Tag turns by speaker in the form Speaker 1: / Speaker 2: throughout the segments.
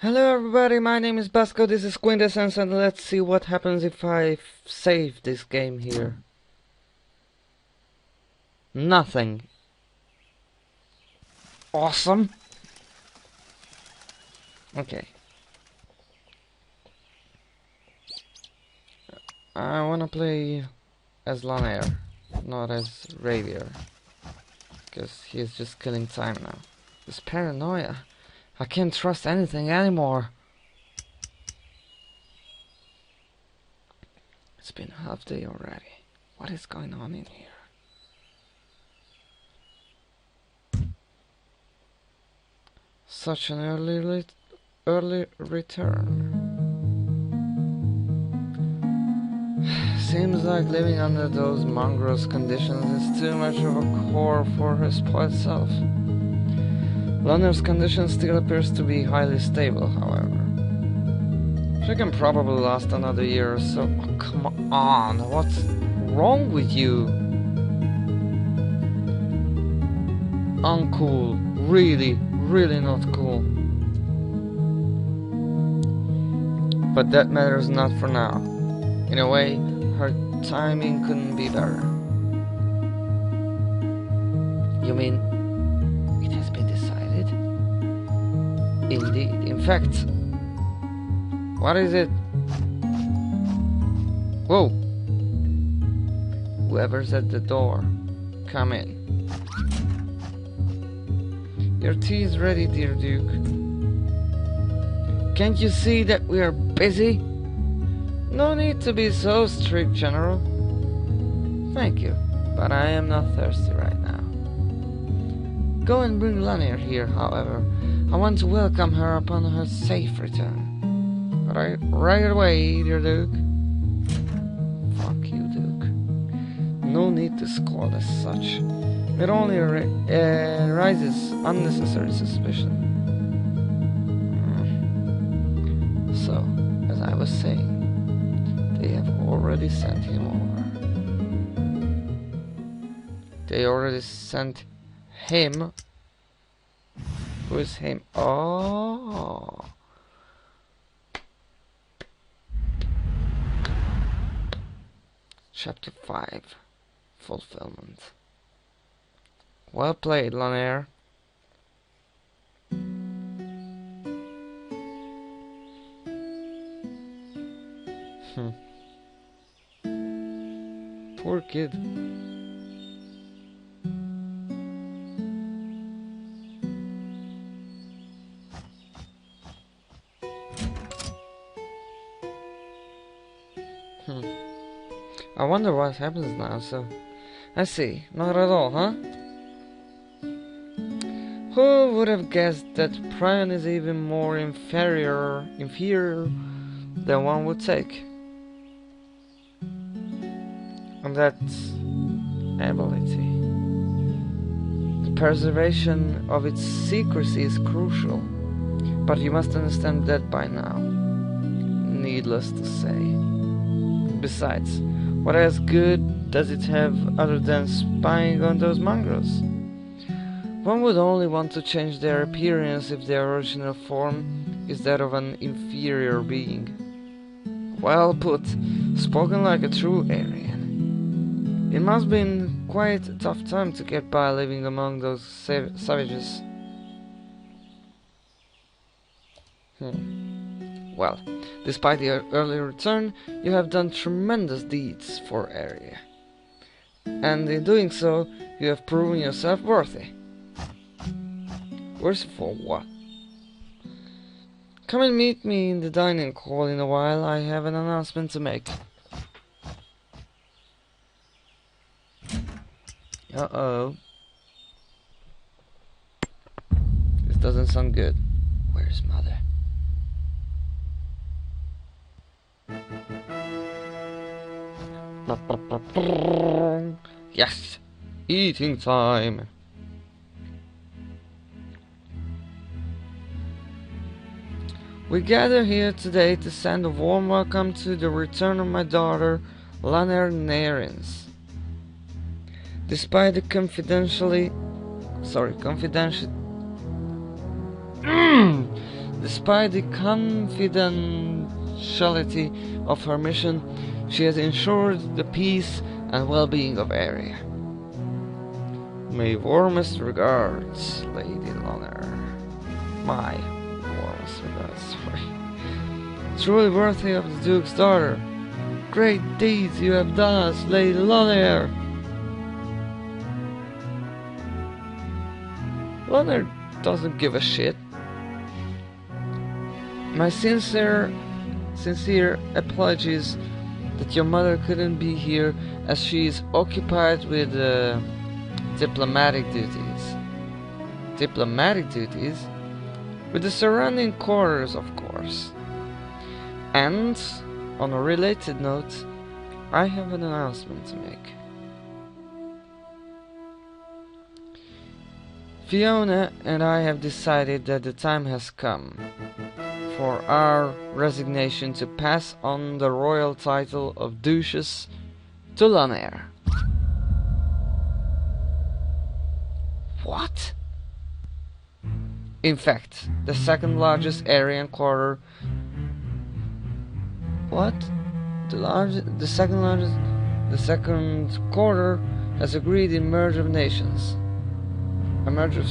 Speaker 1: Hello everybody, my name is Bosko, this is Quintessence, and let's see what happens if I save this game here. Nothing. Awesome. Okay. I wanna play as Lunair, not as Ravier, because he's just killing time now. This paranoia. I can't trust anything anymore. It's been half day already. What is going on in here? Such an early return. Seems like living under those mongrous conditions is too much of a chore for her spoiled self. Lunair's condition still appears to be highly stable, however. She can probably last another year or so. Oh, come on, what's wrong with you? Uncool. Really not cool. But that matters not for now. In a way, her timing couldn't be better. You mean it has been decided? Indeed. In fact, what is it? Whoa! Whoever's at the door, come in. Your tea is ready, dear Duke. Can't you see that we are busy? No need to be so strict, General. Thank you, but I am not thirsty right now. Go and bring Lunair here, however. I want to welcome her upon her safe return. Right away, dear Duke. Fuck you, Duke. No need to scold as such. It only raises unnecessary suspicion. So, as I was saying, they have already sent him over. They already sent him. Who is him? Oh. Chapter 5. Fulfillment. Well played, Lunair. Poor kid. I wonder what happens now, so... I see. Not at all, huh? Who would have guessed that Prion is even more inferior than one would take? And that ability. The preservation of its secrecy is crucial, but you must understand that by now. Needless to say. Besides, what else good does it have other than spying on those mongrels? One would only want to change their appearance if their original form is that of an inferior being. Well put, spoken like a true Aryan. It must have been quite a tough time to get by living among those savages. Well, despite the early return, you have done tremendous deeds for Area. And in doing so, you have proven yourself worthy. Worthy for what? Come and meet me in the dining hall in a while. I have an announcement to make. Uh-oh. This doesn't sound good. Where's Mother? Yes! Eating time! We gather here today to send a warm welcome to the return of my daughter, Lunair Nairns. Despite the Despite the confidentiality of her mission, she has ensured the peace and well-being of area. My warmest regards, Lady Lunair. My warmest regards. Truly worthy of the Duke's daughter. Great deeds you have done us, Lady Lunair. Lunair doesn't give a shit. My sincere apologies that your mother couldn't be here as she is occupied with diplomatic duties. Diplomatic duties? With the surrounding quarters, of course. And, on a related note, I have an announcement to make. Fiona and I have decided that the time has come for our resignation to pass on the royal title of Duchess to Lunair. What? In fact, the second largest area and quarter. What? The second quarter has agreed in merge of nations. A merge of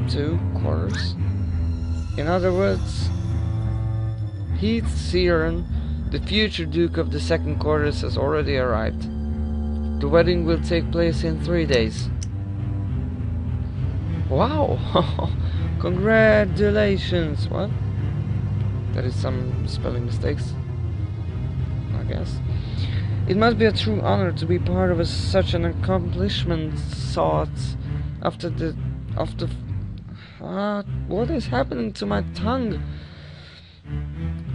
Speaker 1: 2 quarters? In other words, Heath Searan, the future Duke of the second quarters, has already arrived. The wedding will take place in 3 days. Wow! Congratulations! What? That is some spelling mistakes, I guess. It must be a true honor to be part of such an accomplishment sought after what is happening to my tongue?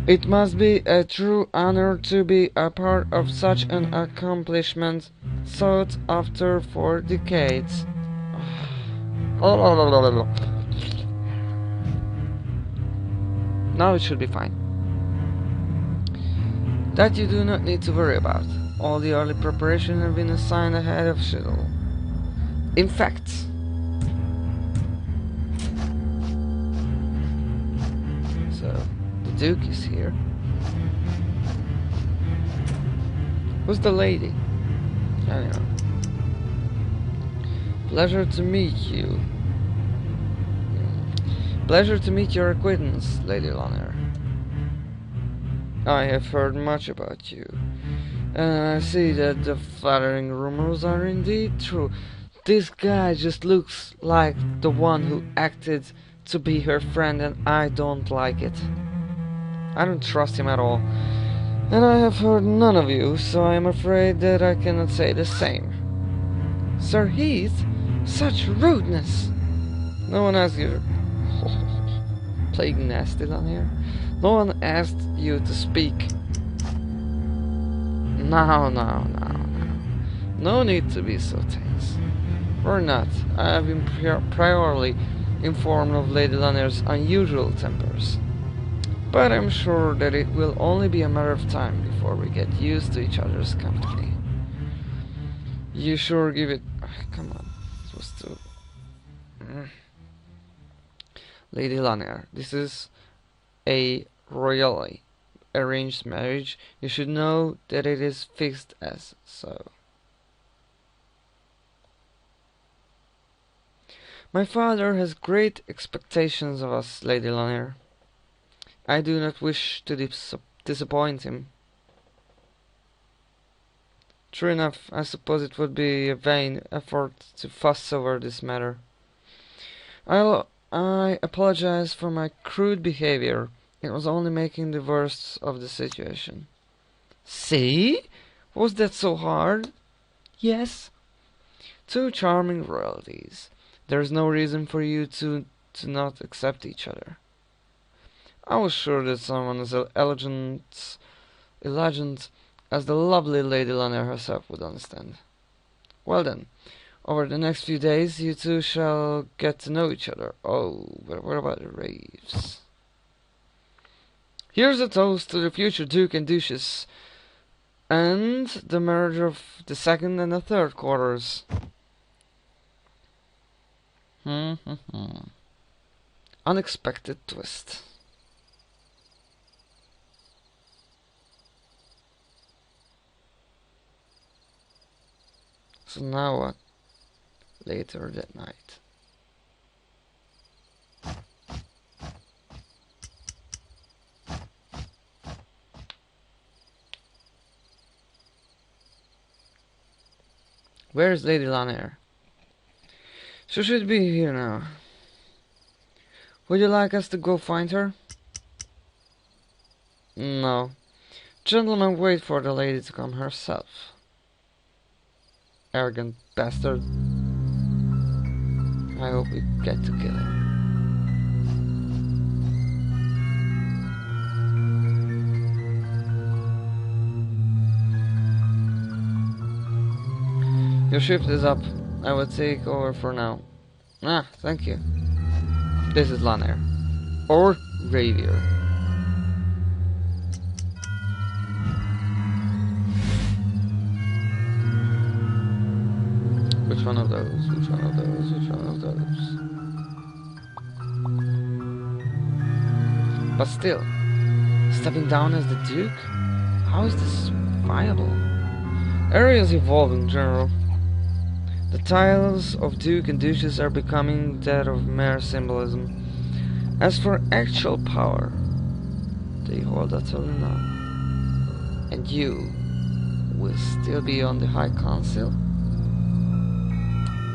Speaker 1: It must be a true honor to be a part of such an accomplishment sought after for decades. Now it should be fine. That you do not need to worry about. All the early preparation have been assigned ahead of schedule. In fact, so the Duke is here. Who's the lady? Anyway. Pleasure to meet you. Pleasure to meet your acquaintance, Lady Lunair. I have heard much about you, and I see that the flattering rumors are indeed true. This guy just looks like the one who acted to be her friend, and I don't like it. I don't trust him at all, and I have heard none of you, so I am afraid that I cannot say the same. Sir Heath? Such rudeness! No one asked you... Playing nasty down here. No one asked you to speak. No. No need to be so tense. Or not. I have been priorly informed of Lady Lunair's unusual tempers. But I'm sure that it will only be a matter of time before we get used to each other's company. You sure give it... come on. Supposed to... Lady Lunair, this is a royally arranged marriage. You should know that it is fixed as so. My father has great expectations of us, Lady Lunair. I do not wish to disappoint him. True enough, I suppose it would be a vain effort to fuss over this matter. I apologize for my crude behavior. It was only making the worst of the situation. See? Was that so hard? Yes. 2 charming royalties. There is no reason for you to not accept each other. I was sure that someone as elegant as the lovely Lady Lunair herself would understand. Well then, over the next few days you two shall get to know each other. Oh, but what about the raves? Here's a toast to the future Duke and Duchess, and the merge of the second and the third quarters. Unexpected twist. So now what? Later that night. Where is Lady Lunair? She should be here now. Would you like us to go find her? No. Gentlemen, wait for the lady to come herself. Arrogant bastard. I hope we get to kill him. Your shift is up. I will take over for now. Ah, thank you. This is Lunair. Or Ravier. Which one of those? Which one of those? Which one of those? But still, stepping down as the Duke? How is this viable? Area is evolving, General. The titles of Duke and Duchess are becoming that of mere symbolism. As for actual power, they hold utterly none. And you will still be on the High Council?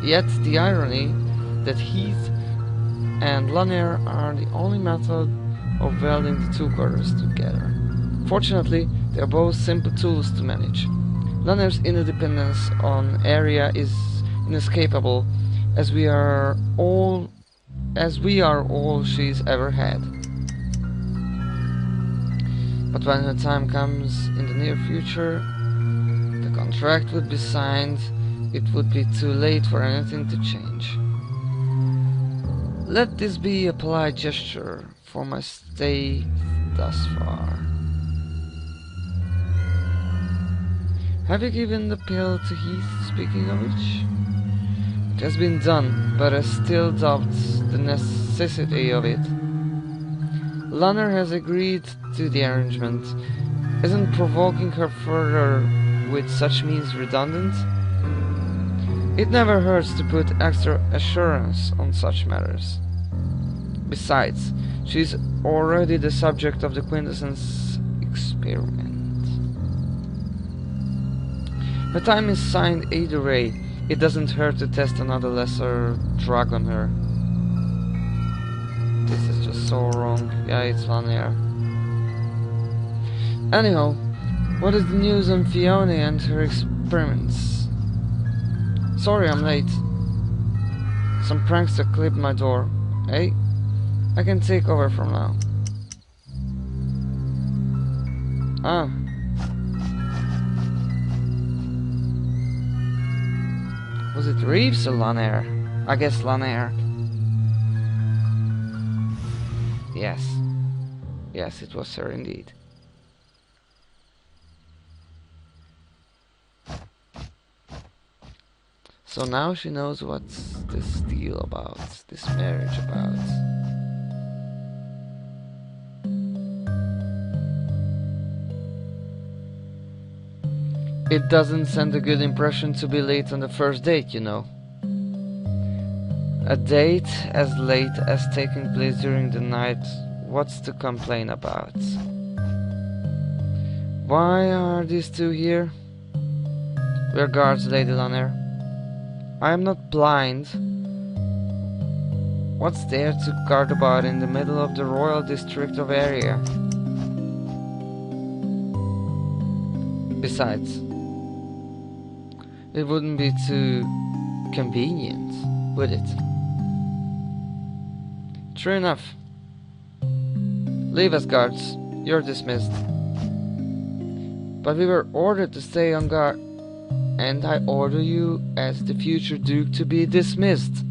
Speaker 1: Yet the irony that Heath and Lunair are the only method of welding the two quarters together. Fortunately, they are both simple tools to manage. Lunair's interdependence on area is inescapable, as we are all she's ever had. But when her time comes in the near future, the contract would be signed. It would be too late for anything to change. Let this be a polite gesture for my stay thus far. Have you given the pill to Heath, speaking of which? It has been done, but I still doubt the necessity of it. Lunair has agreed to the arrangement. Isn't provoking her further with such means redundant? It never hurts to put extra assurance on such matters. Besides, she's already the subject of the Quintessence experiment. Her time is signed either way. It doesn't hurt to test another lesser drug on her. This is just so wrong. Yeah, it's Lunair. Anyhow, what is the news on Fiona and her experiments? Sorry I'm late. Some prankster clipped my door. Hey, I can take over from now. Ah. Was it Reeves or Lunair? I guess Lunair. Yes. Yes, it was her indeed. So now she knows what's this deal about, this marriage about. It doesn't send a good impression to be late on the first date, you know. A date as late as taking place during the night, what's to complain about? Why are these two here? We're guards, Lady Lunair. I am not blind. What's there to guard about in the middle of the royal district of area? Besides, it wouldn't be too convenient, would it? True enough. Leave us, guards. You're dismissed. But we were ordered to stay on guard, and I order you as the future Duke to be dismissed.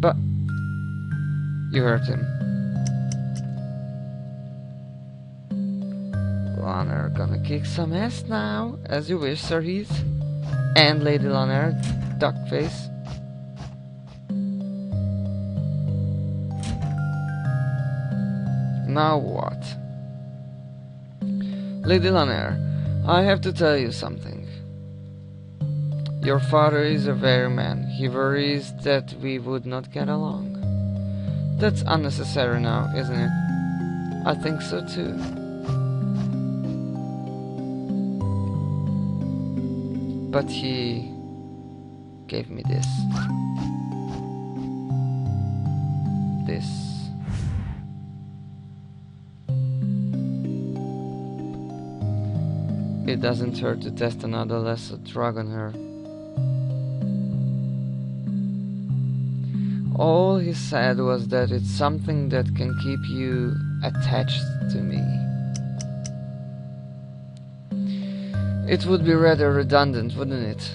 Speaker 1: But you heard him. Lunair gonna kick some ass now, as you wish, Sir Heath. And Lady Lunair, duckface. Now what? Lady Lunair, I have to tell you something. Your father is a very man. He worries that we would not get along. That's unnecessary now, isn't it? I think so too. But he gave me this. It doesn't hurt to test another lesser drug on her. All he said was that it's something that can keep you attached to me. It would be rather redundant, wouldn't it?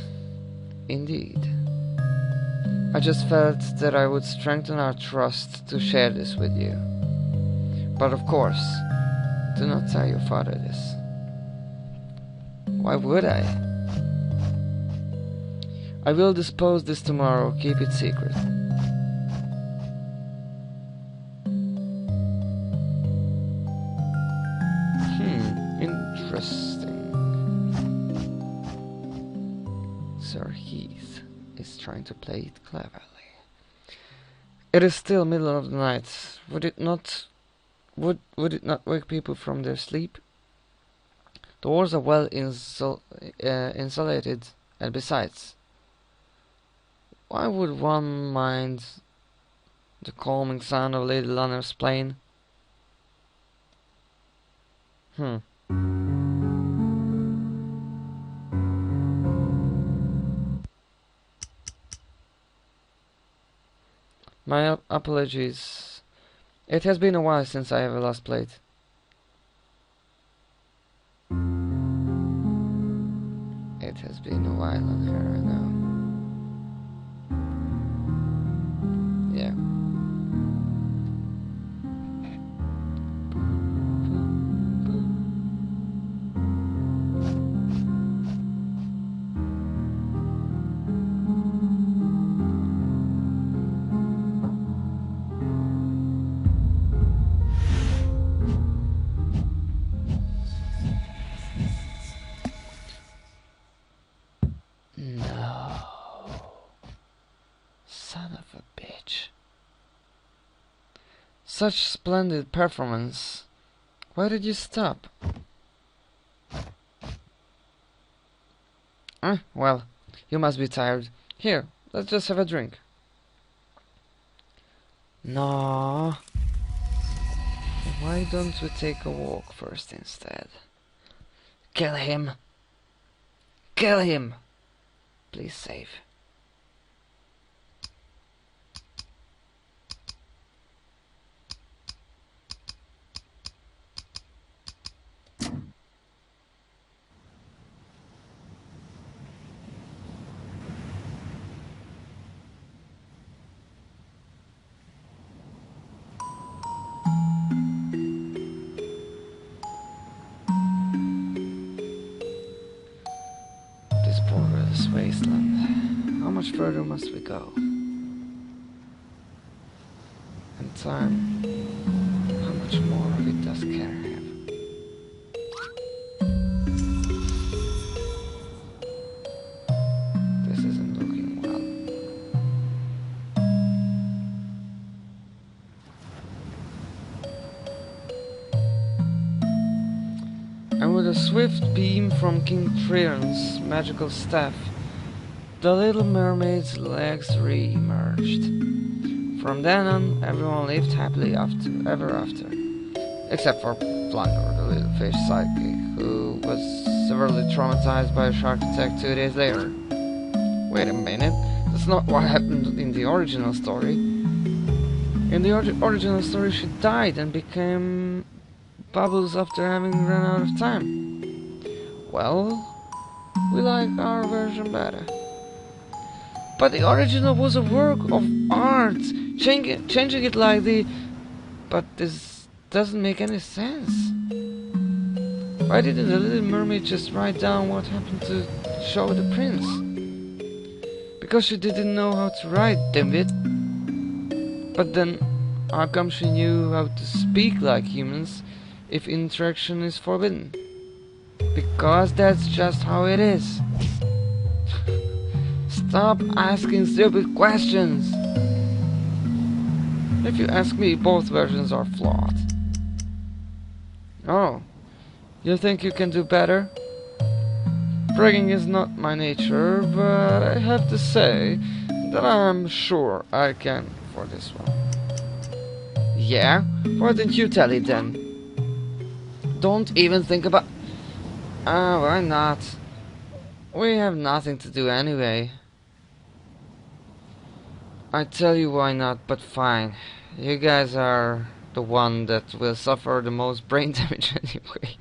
Speaker 1: Indeed. I just felt that I would strengthen our trust to share this with you. But of course, do not tell your father this. Why would I? I will dispose this tomorrow, keep it secret. Interesting. Sir Heath is trying to play it cleverly. It is still middle of the night. Would it not wake people from their sleep? The walls are well insulated, and besides, why would one mind the calming sound of Lady Lunair's playing? My apologies. It has been a while since I have last played. It has been a while on her, I know. Yeah. Such splendid performance. Why did you stop? Well, you must be tired. Here, let's just have a drink. No. Why don't we take a walk first instead? Kill him. Kill him. Please save. Wasteland. How much further must we go? And time, how much more of it does carry him? This isn't looking well. And with a swift beam from King Triton's magical staff, the Little Mermaid's legs re-emerged. From then on, everyone lived happily ever after. Except for Flounder, the little fish sidekick, who was severely traumatized by a shark attack 2 days later. Wait a minute, that's not what happened in the original story. In the original story, she died and became Bubbles after having run out of time. Well, we like our version better. But the original was a work of art. Changing it like the... But this doesn't make any sense. Why didn't the Little Mermaid just write down what happened to show the prince? Because she didn't know how to write, damn it. But then, How come she knew how to speak like humans if interaction is forbidden? Because that's just how it is. Stop asking stupid questions. If you ask me, both versions are flawed. Oh, you think you can do better? Bragging is not my nature, but I have to say that I'm sure I can for this one. Yeah? Why didn't you tell it then? Don't even think about... why not? We have nothing to do anyway. I tell you why not, but fine. You guys are the one that will suffer the most brain damage anyway.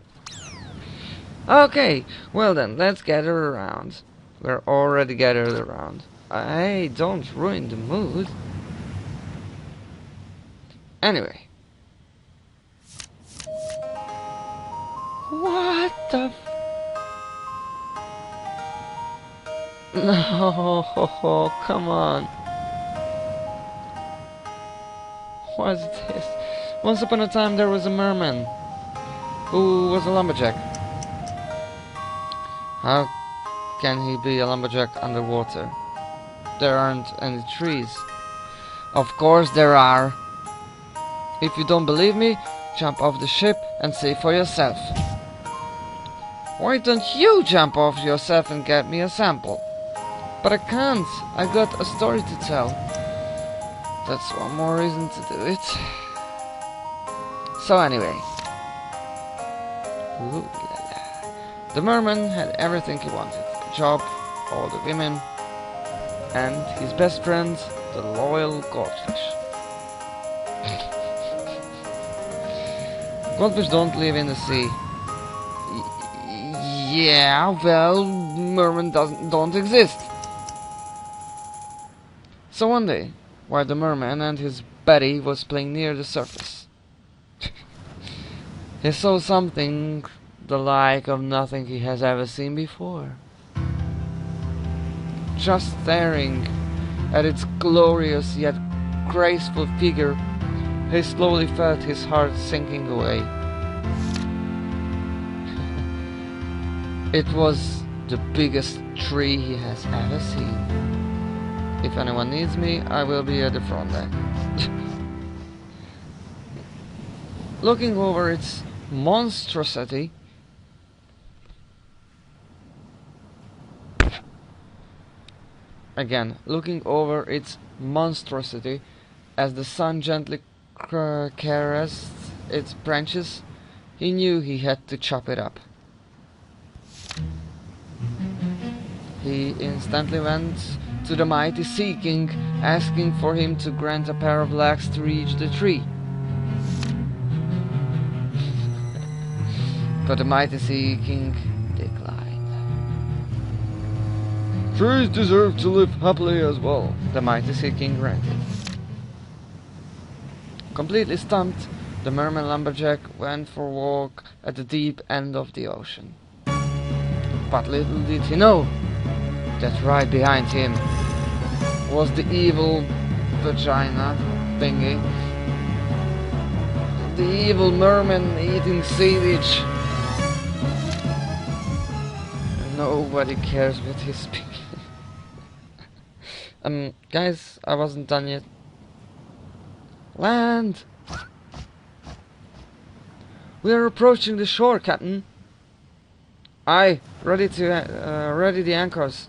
Speaker 1: Okay, well then, let's gather around. We're already gathered around. Hey, don't ruin the mood. Anyway. What the f... No, come on. What's this? Once upon a time there was a merman who was a lumberjack. How can he be a lumberjack underwater? There aren't any trees. Of course there are. If you don't believe me, jump off the ship and see for yourself. Why don't you jump off yourself and get me a sample? But I can't. I got a story to tell. That's one more reason to do it. So anyway. Ooh la la. The merman had everything he wanted. A job, all the women, and his best friend, the loyal goldfish. Goldfish don't live in the sea. Yeah, well, mermen don't exist. So one day, while the merman and his buddy was playing near the surface, he saw something the like of nothing he has ever seen before. Just staring at its glorious yet graceful figure, he slowly felt his heart sinking away. It was the biggest tree he has ever seen. If anyone needs me, I will be at the front there. Looking over its monstrosity, as the sun gently caressed its branches, he knew he had to chop it up. He instantly went to the mighty Sea King, asking for him to grant a pair of legs to reach the tree. But the mighty Sea King declined. Trees deserve to live happily as well, the mighty Sea King granted. Completely stumped, the merman lumberjack went for a walk at the deep end of the ocean. But little did he know that right behind him was the evil vagina thingy. The evil merman eating seaweed. Nobody cares what he's speaking. Guys, I wasn't done yet. Land! We are approaching the shore, Captain. Aye, ready the anchors.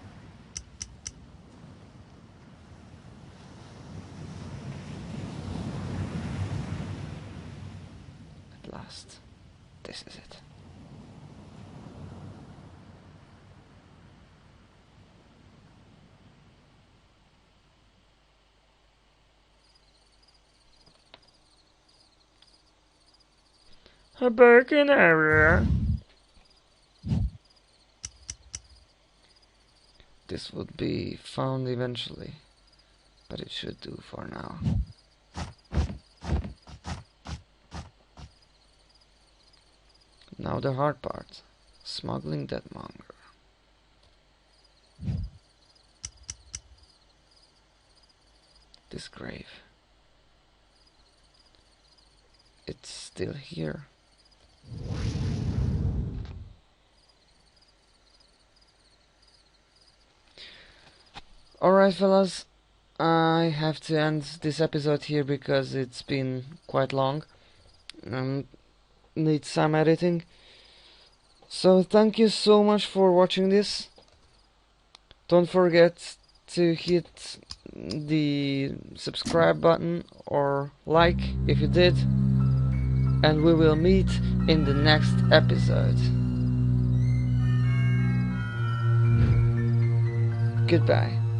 Speaker 1: At last, this is it. A barking area. This would be found eventually, but it should do for now. Now the hard part, smuggling that monger. This grave. it's still here. Alright fellas, I have to end this episode here because it's been quite long and needs some editing. So thank you so much for watching this. Don't forget to hit the subscribe button or like if you did, and we will meet in the next episode. Goodbye.